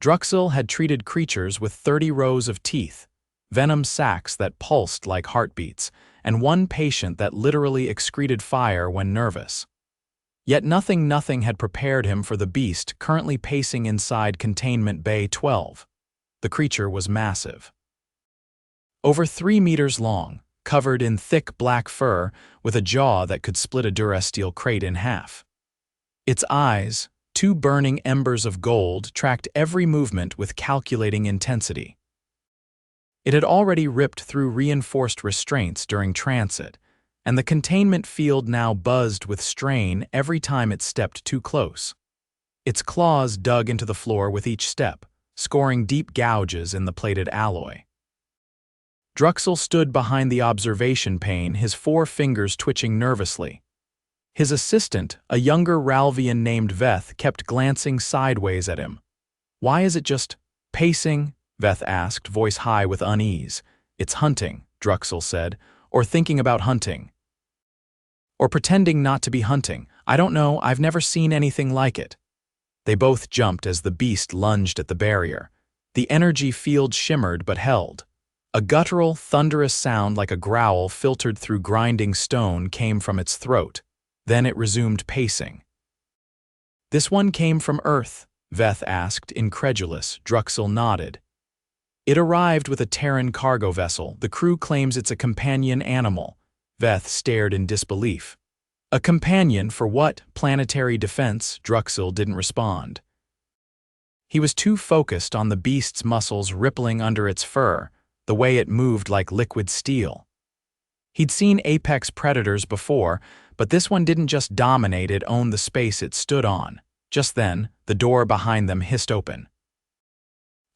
Druxil had treated creatures with 30 rows of teeth, venom sacs that pulsed like heartbeats, and one patient that literally excreted fire when nervous. Yet nothing had prepared him for the beast currently pacing inside Containment Bay 12. The creature was massive. Over 3 meters long, covered in thick black fur, with a jaw that could split a Durasteel crate in half. Its eyes, 2 burning embers of gold, tracked every movement with calculating intensity. It had already ripped through reinforced restraints during transit, and the containment field now buzzed with strain every time it stepped too close. Its claws dug into the floor with each step, scoring deep gouges in the plated alloy. Druxil stood behind the observation pane, his 4 fingers twitching nervously. His assistant, a younger Ralvian named Veth, kept glancing sideways at him. "Why is it just pacing?" Veth asked, voice high with unease. "It's hunting," Druxil said, "or thinking about hunting. Or pretending not to be hunting. I don't know, I've never seen anything like it." They both jumped as the beast lunged at the barrier. The energy field shimmered but held. A guttural, thunderous sound like a growl filtered through grinding stone came from its throat. Then it resumed pacing. "This one came from Earth?" Veth asked, incredulous. Druxil nodded. "It arrived with a Terran cargo vessel. The crew claims it's a companion animal." Veth stared in disbelief. "A companion for what? Planetary defense?" Druxil didn't respond. He was too focused on the beast's muscles rippling under its fur, the way it moved like liquid steel. He'd seen apex predators before, but this one didn't just dominate, it owned the space it stood on. Just then, the door behind them hissed open.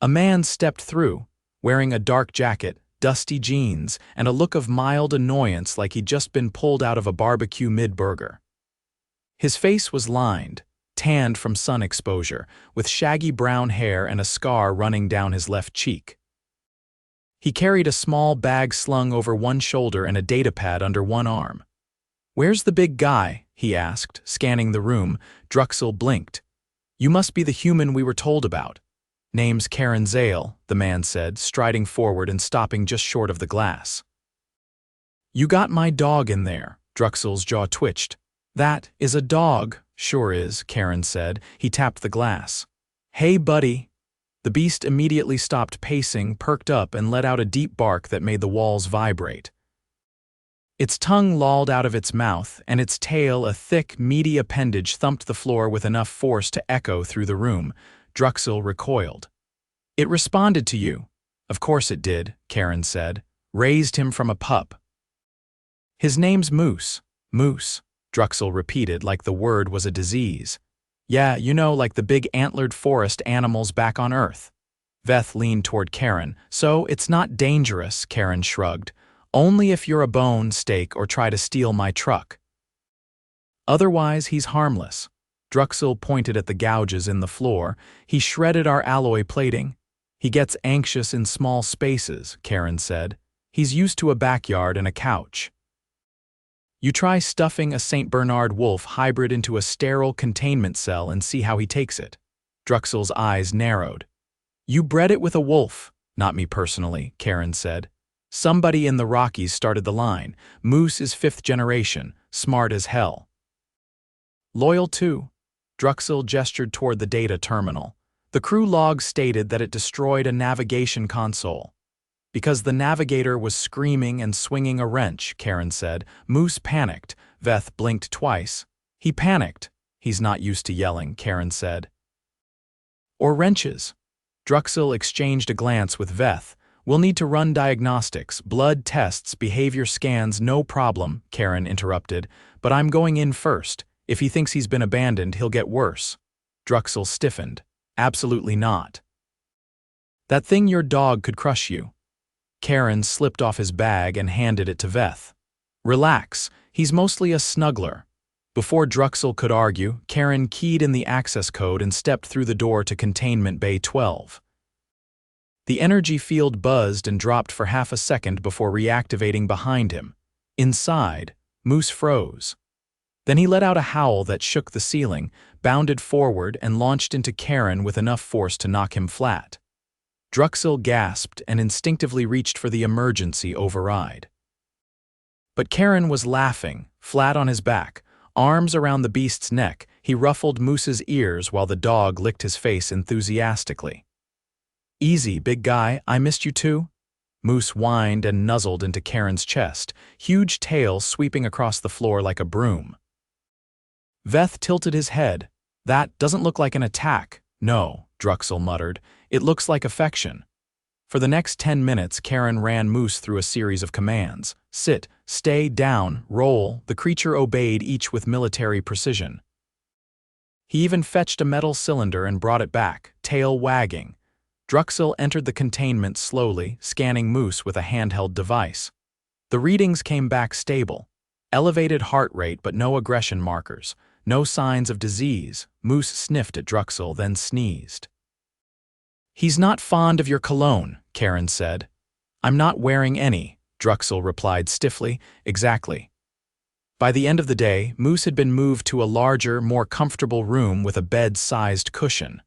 A man stepped through, wearing a dark jacket, dusty jeans, and a look of mild annoyance like he'd just been pulled out of a barbecue mid-burger. His face was lined, tanned from sun exposure, with shaggy brown hair and a scar running down his left cheek. He carried a small bag slung over one shoulder and a datapad under one arm. "Where's the big guy?" he asked, scanning the room. Druxil blinked. "You must be the human we were told about." "Name's Keiran Zale," the man said, striding forward and stopping just short of the glass. "You got my dog in there." Druxil's jaw twitched. "That is a dog." "Sure is," Keiran said. He tapped the glass. "Hey, buddy." The beast immediately stopped pacing, perked up, and let out a deep bark that made the walls vibrate. Its tongue lolled out of its mouth, and its tail, a thick, meaty appendage, thumped the floor with enough force to echo through the room. Druxil recoiled. "It responded to you." "Of course it did," Keiran said. "Raised him from a pup." "His name's Moose." "Moose," Druxil repeated like the word was a disease. "Yeah, you know, like the big antlered forest animals back on Earth." Veth leaned toward Keiran. "So it's not dangerous," Keiran shrugged. "Only if you're a bone, steak, or try to steal my truck. Otherwise, he's harmless." Druxil pointed at the gouges in the floor. "He shredded our alloy plating." "He gets anxious in small spaces," Keiran said. "He's used to a backyard and a couch." "You try stuffing a St. Bernard wolf hybrid into a sterile containment cell and see how he takes it." Druxil's eyes narrowed. "You bred it with a wolf." "Not me personally," Keiran said. "Somebody in the Rockies started the line. Moose is 5th generation, smart as hell. Loyal too." Druxil gestured toward the data terminal. The crew log stated that it destroyed a navigation console. "Because the navigator was screaming and swinging a wrench," Keiran said. "Moose panicked." Veth blinked twice. "He panicked." "He's not used to yelling," Keiran said. "Or wrenches." Druxil exchanged a glance with Veth. "We'll need to run diagnostics, blood tests, behavior scans, no problem," Keiran interrupted. "But I'm going in first. If he thinks he's been abandoned, he'll get worse." Druxil stiffened. "Absolutely not. That thing your dog could crush you." Keiran slipped off his bag and handed it to Veth. "Relax, he's mostly a snuggler." Before Druxil could argue, Keiran keyed in the access code and stepped through the door to Containment Bay 12. The energy field buzzed and dropped for half a second before reactivating behind him. Inside, Moose froze. Then he let out a howl that shook the ceiling, bounded forward, and launched into Keiran with enough force to knock him flat. Druxil gasped and instinctively reached for the emergency override. But Keiran was laughing, flat on his back, arms around the beast's neck. He ruffled Moose's ears while the dog licked his face enthusiastically. "Easy, big guy, I missed you too?" Moose whined and nuzzled into Keiran's chest, huge tail sweeping across the floor like a broom. Veth tilted his head. "That doesn't look like an attack." "No," Druxil muttered. "It looks like affection." For the next 10 minutes, Keiran ran Moose through a series of commands. Sit, stay, down, roll. The creature obeyed, each with military precision. He even fetched a metal cylinder and brought it back, tail wagging. Druxil entered the containment slowly, scanning Moose with a handheld device. The readings came back stable. Elevated heart rate but no aggression markers. No signs of disease. Moose sniffed at Druxil, then sneezed. "He's not fond of your cologne," Keiran said. "I'm not wearing any," Druxil replied stiffly. "Exactly." By the end of the day, Moose had been moved to a larger, more comfortable room with a bed-sized cushion.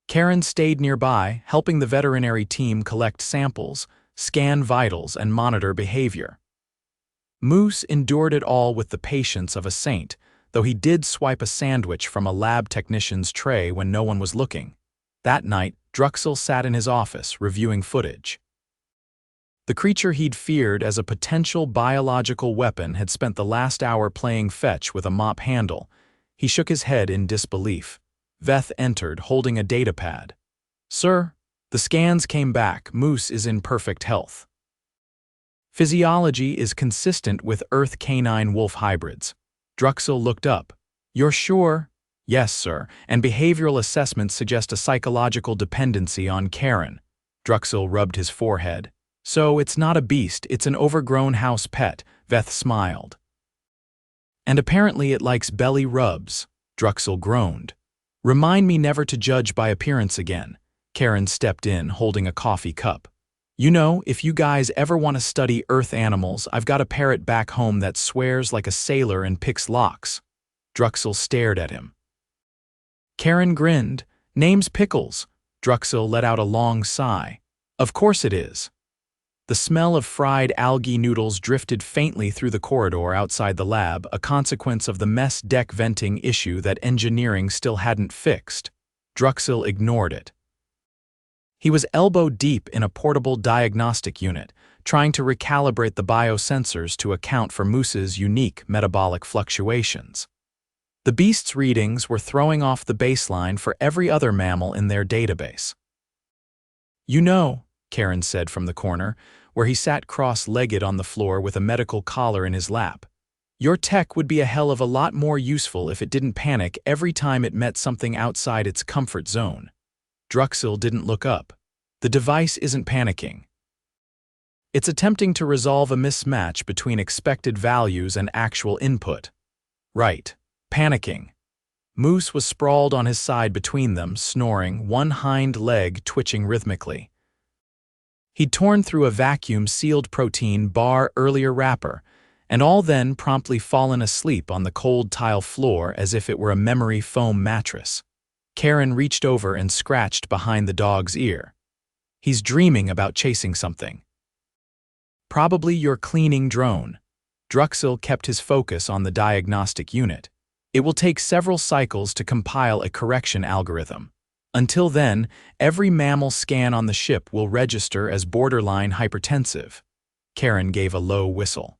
Keiran stayed nearby, helping the veterinary team collect samples, scan vitals, and monitor behavior. Moose endured it all with the patience of a saint, though he did swipe a sandwich from a lab technician's tray when no one was looking. That night, Druxil sat in his office, reviewing footage. The creature he'd feared as a potential biological weapon had spent the last hour playing fetch with a mop handle. He shook his head in disbelief. Veth entered, holding a datapad. "Sir, the scans came back. Moose is in perfect health. Physiology is consistent with Earth canine-wolf hybrids." Druxil looked up. "You're sure?" "Yes, sir, and behavioral assessments suggest a psychological dependency on Keiran." Druxil rubbed his forehead. "So it's not a beast, it's an overgrown house pet," Veth smiled. "And apparently it likes belly rubs," Druxil groaned. "Remind me never to judge by appearance again." Keiran stepped in, holding a coffee cup. "You know, if you guys ever want to study Earth animals, I've got a parrot back home that swears like a sailor and picks locks." Druxil stared at him. Keiran grinned. "Name's Pickles." Druxil let out a long sigh. "Of course it is." The smell of fried algae noodles drifted faintly through the corridor outside the lab, a consequence of the mess deck venting issue that engineering still hadn't fixed. Druxil ignored it. He was elbow-deep in a portable diagnostic unit, trying to recalibrate the biosensors to account for Moose's unique metabolic fluctuations. The beast's readings were throwing off the baseline for every other mammal in their database. "You know," Keiran said from the corner, where he sat cross-legged on the floor with a medical collar in his lap, "your tech would be a hell of a lot more useful if it didn't panic every time it met something outside its comfort zone." Druxil didn't look up. "The device isn't panicking. It's attempting to resolve a mismatch between expected values and actual input." "Right. Panicking." Moose was sprawled on his side between them, snoring, one hind leg twitching rhythmically. He'd torn through a vacuum-sealed protein bar earlier wrapper, and all then promptly fallen asleep on the cold tile floor as if it were a memory foam mattress. Keiran reached over and scratched behind the dog's ear. "He's dreaming about chasing something." "Probably your cleaning drone." Druxil kept his focus on the diagnostic unit. "It will take several cycles to compile a correction algorithm. Until then, every mammal scan on the ship will register as borderline hypertensive." Keiran gave a low whistle.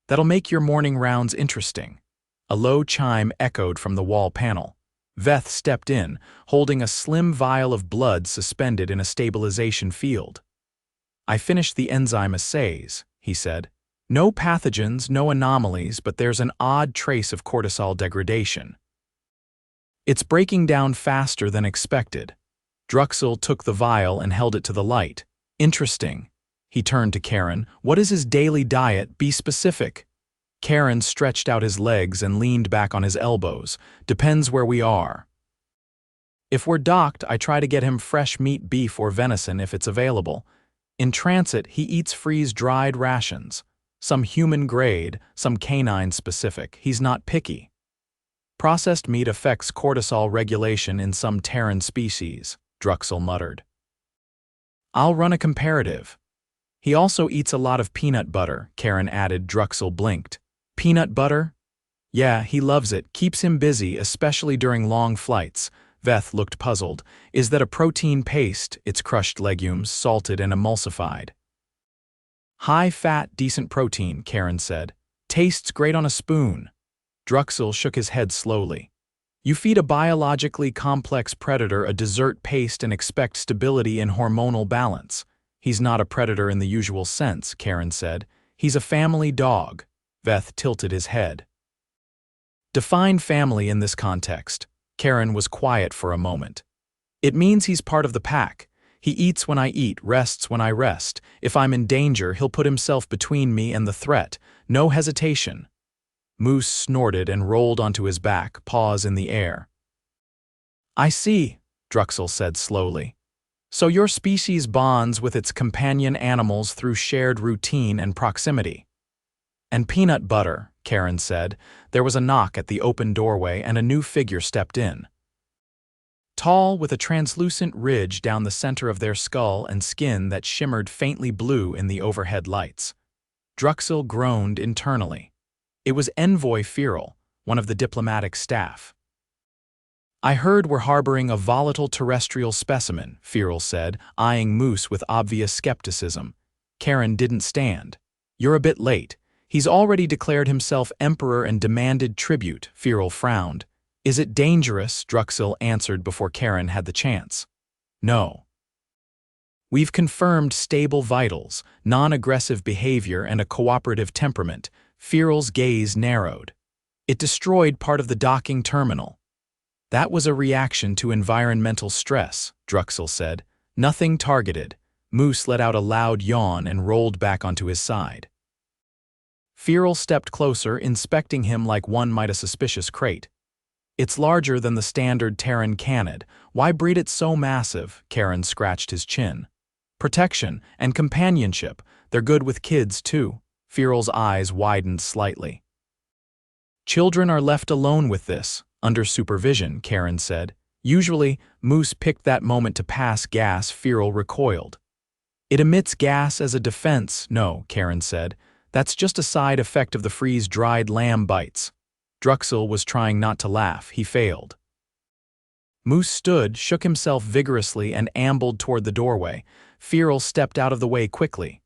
"That'll make your morning rounds interesting." A low chime echoed from the wall panel. Veth stepped in, holding a slim vial of blood suspended in a stabilization field. "I finished the enzyme assays," he said. "No pathogens, no anomalies, but there's an odd trace of cortisol degradation. It's breaking down faster than expected." Druxil took the vial and held it to the light. "Interesting." He turned to Keiran. "What is his daily diet? Be specific." Keiran stretched out his legs and leaned back on his elbows. "Depends where we are. If we're docked, I try to get him fresh meat, beef or venison if it's available. In transit, he eats freeze-dried rations. Some human grade, some canine specific. He's not picky. Processed meat affects cortisol regulation in some Terran species, Druxil muttered. I'll run a comparative. He also eats a lot of peanut butter, Keiran added. Druxil blinked. Peanut butter? Yeah, he loves it, keeps him busy, especially during long flights. Veth looked puzzled. Is that a protein paste? It's crushed legumes, salted and emulsified. High-fat, decent protein, Keiran said. Tastes great on a spoon. Druxil shook his head slowly. You feed a biologically complex predator a dessert paste and expect stability in hormonal balance. He's not a predator in the usual sense, Keiran said. He's a family dog. Veth tilted his head. Define family in this context. Keiran was quiet for a moment. It means he's part of the pack. He eats when I eat, rests when I rest. If I'm in danger, he'll put himself between me and the threat. No hesitation. Moose snorted and rolled onto his back, paws in the air. I see, Druxil said slowly. So your species bonds with its companion animals through shared routine and proximity. And peanut butter, Keiran said. There was a knock at the open doorway and a new figure stepped in. Tall, with a translucent ridge down the center of their skull and skin that shimmered faintly blue in the overhead lights. Druxil groaned internally. It was Envoy Feral, one of the diplomatic staff. I heard we're harboring a volatile terrestrial specimen, Feral said, eyeing Moose with obvious skepticism. Keiran didn't stand. You're a bit late. He's already declared himself emperor and demanded tribute, Feral frowned. Is it dangerous? Druxil answered before Keiran had the chance. No. We've confirmed stable vitals, non-aggressive behavior, and a cooperative temperament. Feral's gaze narrowed. It destroyed part of the docking terminal. That was a reaction to environmental stress, Druxil said. Nothing targeted. Moose let out a loud yawn and rolled back onto his side. Feral stepped closer, inspecting him like one might a suspicious crate. It's larger than the standard Terran canid. Why breed it so massive? Keiran scratched his chin. Protection and companionship. They're good with kids, too. Feral's eyes widened slightly. Children are left alone with this, under supervision, Keiran said. Usually, Moose picked that moment to pass gas. Feral recoiled. It emits gas as a defense. No, Keiran said. That's just a side effect of the freeze-dried lamb bites. Druxil was trying not to laugh. He failed. Moose stood, shook himself vigorously, and ambled toward the doorway. Feral stepped out of the way quickly.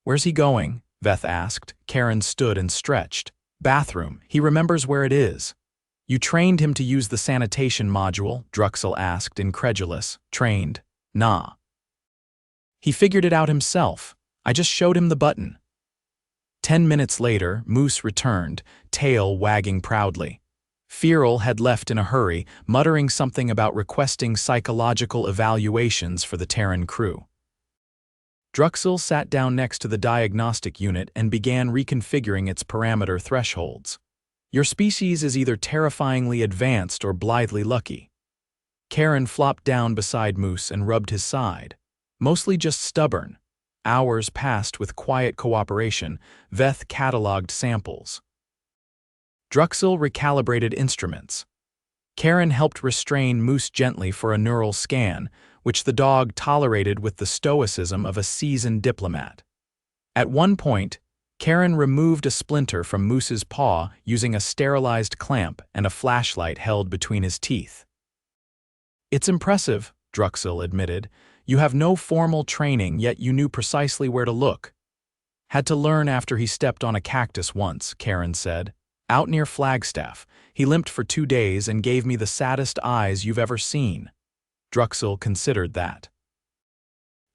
Where's he going? Veth asked. Keiran stood and stretched. Bathroom. He remembers where it is. You trained him to use the sanitation module? Druxil asked, incredulous. Trained? Nah. He figured it out himself. I just showed him the button. 10 minutes later, Moose returned, tail wagging proudly. Feral had left in a hurry, muttering something about requesting psychological evaluations for the Terran crew. Druxil sat down next to the diagnostic unit and began reconfiguring its parameter thresholds. Your species is either terrifyingly advanced or blithely lucky. Keiran flopped down beside Moose and rubbed his side. Mostly just stubborn. Hours passed with quiet cooperation. Veth cataloged samples. Druxil recalibrated instruments. Keiran helped restrain Moose gently for a neural scan, which the dog tolerated with the stoicism of a seasoned diplomat. At one point, Keiran removed a splinter from Moose's paw using a sterilized clamp and a flashlight held between his teeth. It's impressive, Druxil admitted. You have no formal training, yet you knew precisely where to look. Had to learn after he stepped on a cactus once, Keiran said. Out near Flagstaff, he limped for 2 days and gave me the saddest eyes you've ever seen. Druxil considered that.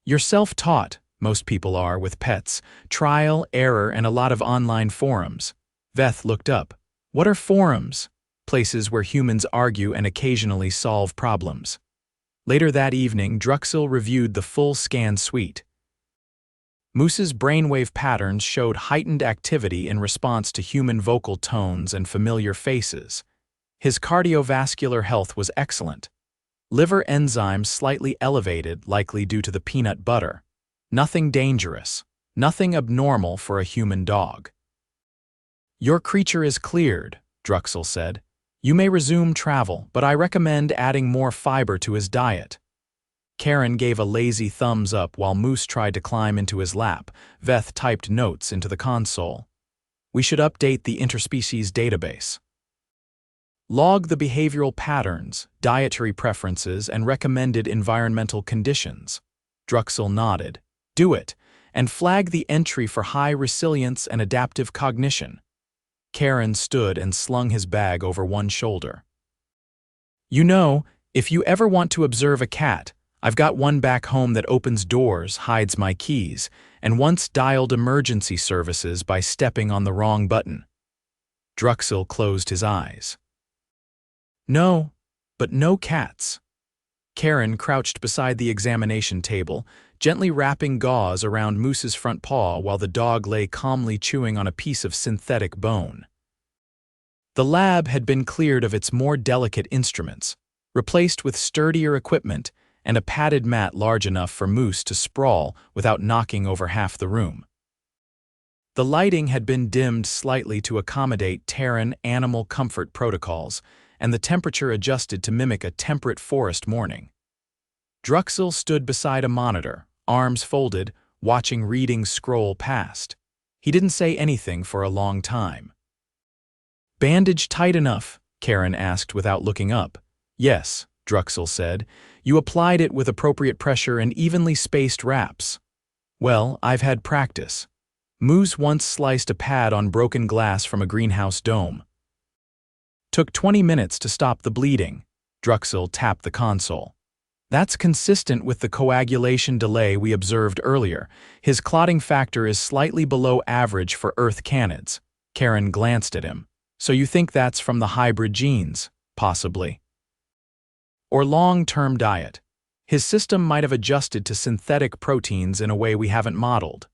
You're self-taught, most people are with pets, trial, error, and a lot of online forums. Veth looked up. What are forums? Places where humans argue and occasionally solve problems. Later that evening, Druxil reviewed the full scan suite. Moose's brainwave patterns showed heightened activity in response to human vocal tones and familiar faces. His cardiovascular health was excellent. Liver enzymes slightly elevated, likely due to the peanut butter. Nothing dangerous, nothing abnormal for a human dog. Your creature is cleared, Druxil said. You may resume travel, but I recommend adding more fiber to his diet. Keiran gave a lazy thumbs up while Moose tried to climb into his lap. Veth typed notes into the console. We should update the interspecies database. Log the behavioral patterns, dietary preferences, and recommended environmental conditions. Druxil nodded. Do it, and flag the entry for high resilience and adaptive cognition. Keiran stood and slung his bag over one shoulder. You know, if you ever want to observe a cat, I've got one back home that opens doors, hides my keys, and once dialed emergency services by stepping on the wrong button. Druxil closed his eyes. No, but no cats. Keiran crouched beside the examination table, gently wrapping gauze around Moose's front paw while the dog lay calmly chewing on a piece of synthetic bone. The lab had been cleared of its more delicate instruments, replaced with sturdier equipment and a padded mat large enough for Moose to sprawl without knocking over half the room. The lighting had been dimmed slightly to accommodate Terran animal comfort protocols, and the temperature adjusted to mimic a temperate forest morning. Druxil stood beside a monitor, arms folded, watching readings scroll past. He didn't say anything for a long time. Bandage tight enough? Keiran asked without looking up. Yes, Druxil said. You applied it with appropriate pressure and evenly spaced wraps. Well, I've had practice. Moose once sliced a pad on broken glass from a greenhouse dome. Took 20 minutes to stop the bleeding. Druxil tapped the console. That's consistent with the coagulation delay we observed earlier. His clotting factor is slightly below average for Earth canids. Keiran glanced at him. So you think that's from the hybrid genes? Possibly. Or long-term diet. His system might have adjusted to synthetic proteins in a way we haven't modeled.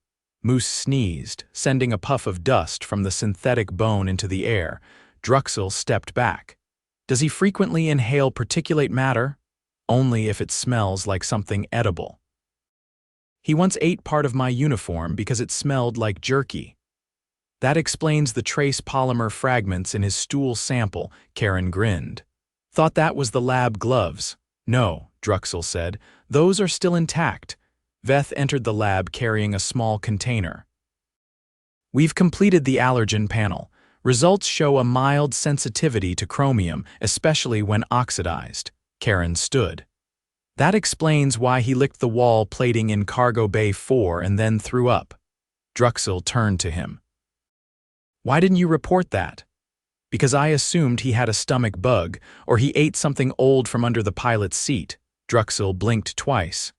Moose sneezed, sending a puff of dust from the synthetic bone into the air. Druxil stepped back. Does he frequently inhale particulate matter? Only if it smells like something edible. He once ate part of my uniform because it smelled like jerky. That explains the trace polymer fragments in his stool sample, Keiran grinned. Thought that was the lab gloves. No, Druxil said. Those are still intact. Veth entered the lab carrying a small container. We've completed the allergen panel. Results show a mild sensitivity to chromium, especially when oxidized. Keiran stood. That explains why he licked the wall plating in Cargo Bay 4 and then threw up. Druxil turned to him. Why didn't you report that? Because I assumed he had a stomach bug, or he ate something old from under the pilot's seat. Druxil blinked twice.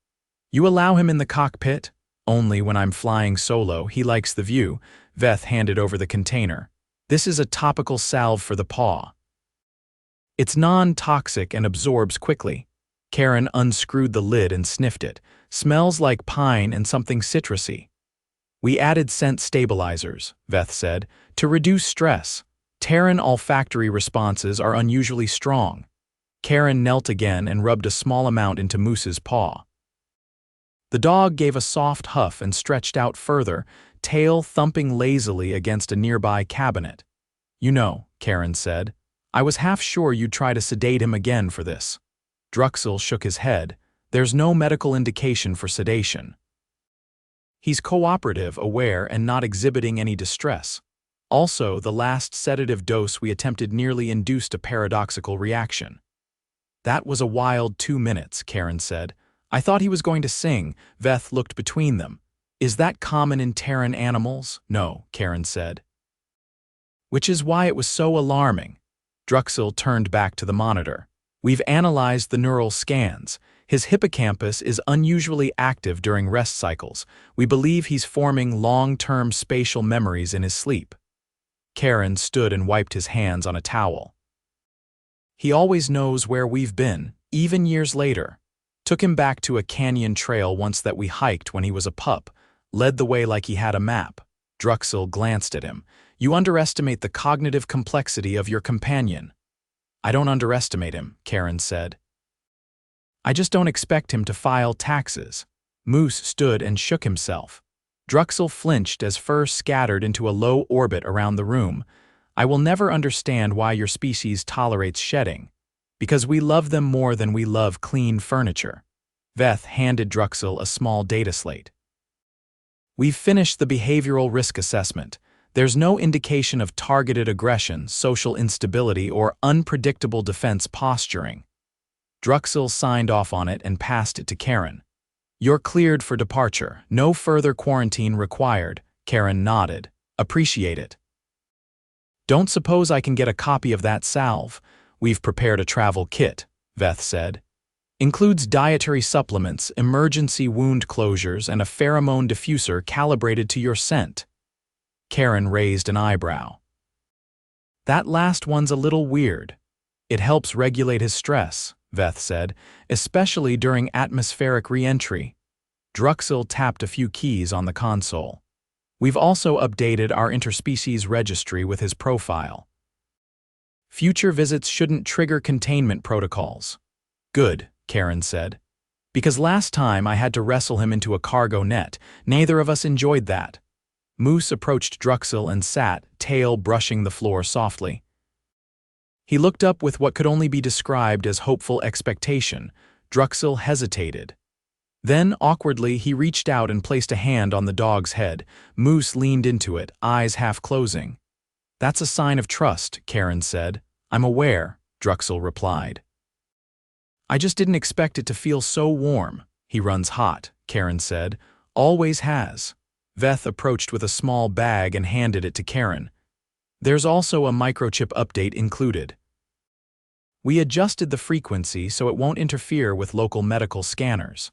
You allow him in the cockpit? Only when I'm flying solo. He likes the view. Veth handed over the container. This is a topical salve for the paw. It's non-toxic and absorbs quickly. Keiran unscrewed the lid and sniffed it. Smells like pine and something citrusy. We added scent stabilizers, Veth said, to reduce stress. Terran olfactory responses are unusually strong. Keiran knelt again and rubbed a small amount into Moose's paw. The dog gave a soft huff and stretched out further, tail thumping lazily against a nearby cabinet. You know, Keiran said, I was half sure you'd try to sedate him again for this. Druxil shook his head. There's no medical indication for sedation. He's cooperative, aware, and not exhibiting any distress. Also, the last sedative dose we attempted nearly induced a paradoxical reaction. That was a wild 2 minutes, Keiran said. I thought he was going to sing. Veth looked between them. Is that common in Terran animals? No, Keiran said. Which is why it was so alarming. Druxil turned back to the monitor. We've analyzed the neural scans. His hippocampus is unusually active during rest cycles. We believe he's forming long-term spatial memories in his sleep. Keiran stood and wiped his hands on a towel. He always knows where we've been, even years later. Took him back to a canyon trail once that we hiked when he was a pup, led the way like he had a map. Druxil glanced at him. You underestimate the cognitive complexity of your companion. I don't underestimate him, Keiran said. I just don't expect him to file taxes. Moose stood and shook himself. Druxil flinched as fur scattered into a low orbit around the room. I will never understand why your species tolerates shedding. Because we love them more than we love clean furniture. Veth handed Druxil a small data slate. We've finished the behavioral risk assessment. There's no indication of targeted aggression, social instability, or unpredictable defense posturing. Druxil signed off on it and passed it to Keiran. You're cleared for departure. No further quarantine required. Keiran nodded. Appreciate it. Don't suppose I can get a copy of that salve? We've prepared a travel kit, Veth said. Includes dietary supplements, emergency wound closures, and a pheromone diffuser calibrated to your scent. Keiran raised an eyebrow. That last one's a little weird. It helps regulate his stress, Veth said, especially during atmospheric re-entry. Druxil tapped a few keys on the console. We've also updated our interspecies registry with his profile. Future visits shouldn't trigger containment protocols. Good, Keiran said. Because last time I had to wrestle him into a cargo net, neither of us enjoyed that. Moose approached Druxil and sat, tail brushing the floor softly. He looked up with what could only be described as hopeful expectation. Druxil hesitated. Then, awkwardly, he reached out and placed a hand on the dog's head. Moose leaned into it, eyes half closing. That's a sign of trust, Keiran said. I'm aware, Druxil replied. I just didn't expect it to feel so warm. He runs hot, Keiran said. Always has. Veth approached with a small bag and handed it to Keiran. There's also a microchip update included. We adjusted the frequency so it won't interfere with local medical scanners.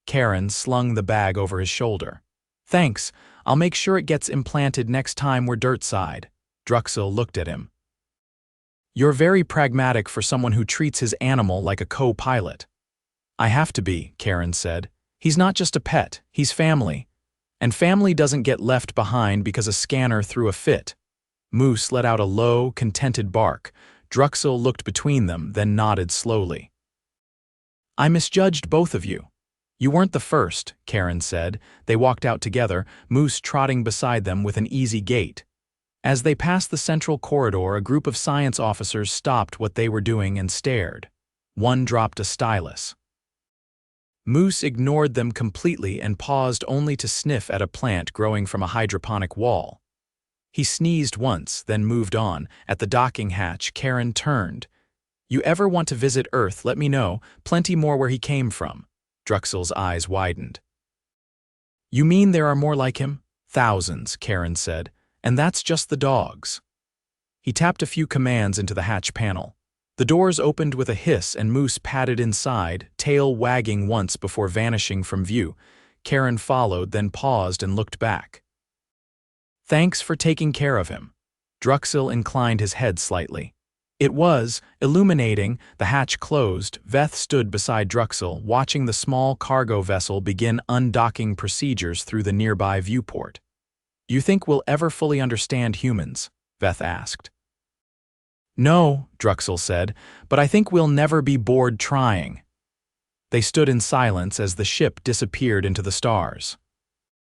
Keiran slung the bag over his shoulder. Thanks, I'll make sure it gets implanted next time we're dirtside. Druxil looked at him. You're very pragmatic for someone who treats his animal like a co-pilot. I have to be, Keiran said. He's not just a pet, he's family. And family doesn't get left behind because a scanner threw a fit. Moose let out a low, contented bark. Druxil looked between them, then nodded slowly. I misjudged both of you. You weren't the first, Keiran said. They walked out together, Moose trotting beside them with an easy gait. As they passed the central corridor, a group of science officers stopped what they were doing and stared. One dropped a stylus. Moose ignored them completely and paused only to sniff at a plant growing from a hydroponic wall. He sneezed once, then moved on. At the docking hatch, Keiran turned. You ever want to visit Earth, let me know. Plenty more where he came from. Druxil's eyes widened. You mean there are more like him? Thousands, Keiran said. And that's just the dogs. He tapped a few commands into the hatch panel. The doors opened with a hiss and Moose padded inside, tail wagging once before vanishing from view. Keiran followed, then paused and looked back. Thanks for taking care of him. Druxil inclined his head slightly. It was illuminating. The hatch closed. Veth stood beside Druxil, watching the small cargo vessel begin undocking procedures through the nearby viewport. You think we'll ever fully understand humans? Veth asked. No, Druxil said, but I think we'll never be bored trying. They stood in silence as the ship disappeared into the stars.